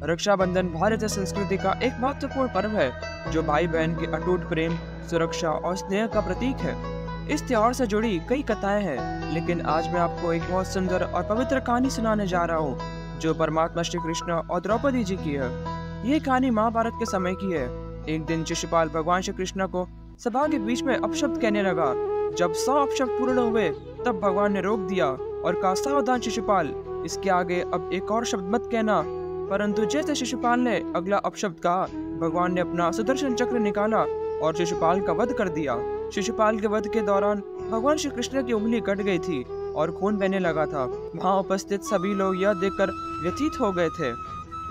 रक्षाबंधन भारतीय संस्कृति का एक महत्वपूर्ण पर्व है जो भाई बहन के अटूट प्रेम, सुरक्षा और स्नेह का प्रतीक है। इस त्योहार से जुड़ी कई कथाएं हैं, लेकिन आज मैं आपको एक बहुत सुंदर और पवित्र कहानी सुनाने जा रहा हूँ जो परमात्मा श्री कृष्ण और द्रौपदी जी की है। ये कहानी महाभारत के समय की है। एक दिन शिशुपाल भगवान श्री कृष्ण को सभा के बीच में अपशब्द कहने लगा। जब 100 अपशब्द पूर्ण हुए तब भगवान ने रोक दिया और कहा, सावधान शिशुपाल, इसके आगे अब एक और शब्द मत कहना। परंतु जैसे शिशुपाल ने अगला अपशब्द कहा, भगवान ने अपना सुदर्शन चक्र निकाला और शिशुपाल का वध कर दिया। शिशुपाल के वध के दौरान भगवान श्री कृष्ण की उंगली कट गई थी और खून बहने लगा था। वहाँ उपस्थित सभी लोग यह देखकर व्यथित हो गए थे,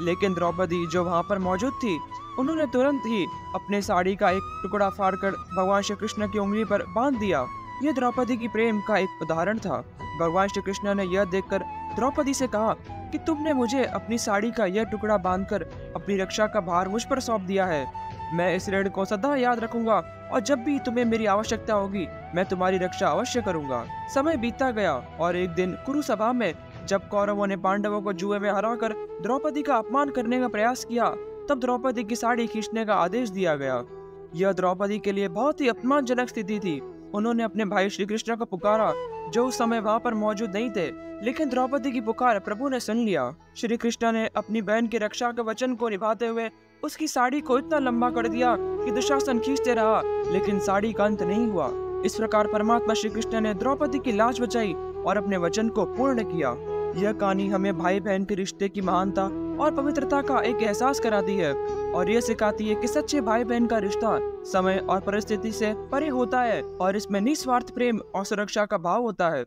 लेकिन द्रौपदी जो वहाँ पर मौजूद थी, उन्होंने तुरंत ही अपने साड़ी का एक टुकड़ा फाड़कर भगवान श्री कृष्ण की उंगली पर बांध दिया। यह द्रौपदी की प्रेम का एक उदाहरण था। भगवान श्री कृष्ण ने यह देखकर द्रौपदी से कहा कि तुमने मुझे अपनी साड़ी का यह टुकड़ा बांधकर अपनी रक्षा का भार मुझ पर सौंप दिया है। मैं इस ऋण को सदा याद रखूंगा और जब भी तुम्हें मेरी आवश्यकता होगी मैं तुम्हारी रक्षा अवश्य करूंगा। समय बीतता गया और एक दिन कुरु सभा में जब कौरवों ने पांडवों को जुए में हराकर द्रौपदी का अपमान करने का प्रयास किया, तब द्रौपदी की साड़ी खींचने का आदेश दिया गया। यह द्रौपदी के लिए बहुत ही अपमानजनक स्थिति थी। उन्होंने अपने भाई श्री कृष्ण को पुकारा जो उस समय वहाँ पर मौजूद नहीं थे, लेकिन द्रौपदी की पुकार प्रभु ने सुन लिया। श्री कृष्ण ने अपनी बहन की रक्षा के वचन को निभाते हुए उसकी साड़ी को इतना लंबा कर दिया कि दुशासन खींचते रहा, लेकिन साड़ी का अंत नहीं हुआ। इस प्रकार परमात्मा श्री कृष्ण ने द्रौपदी की लाज बचाई और अपने वचन को पूर्ण किया। यह कहानी हमें भाई बहन के रिश्ते की महानता और पवित्रता का एक एहसास कराती है और यह सिखाती है कि सच्चे भाई बहन का रिश्ता समय और परिस्थिति से परे होता है और इसमें निस्वार्थ प्रेम और सुरक्षा का भाव होता है।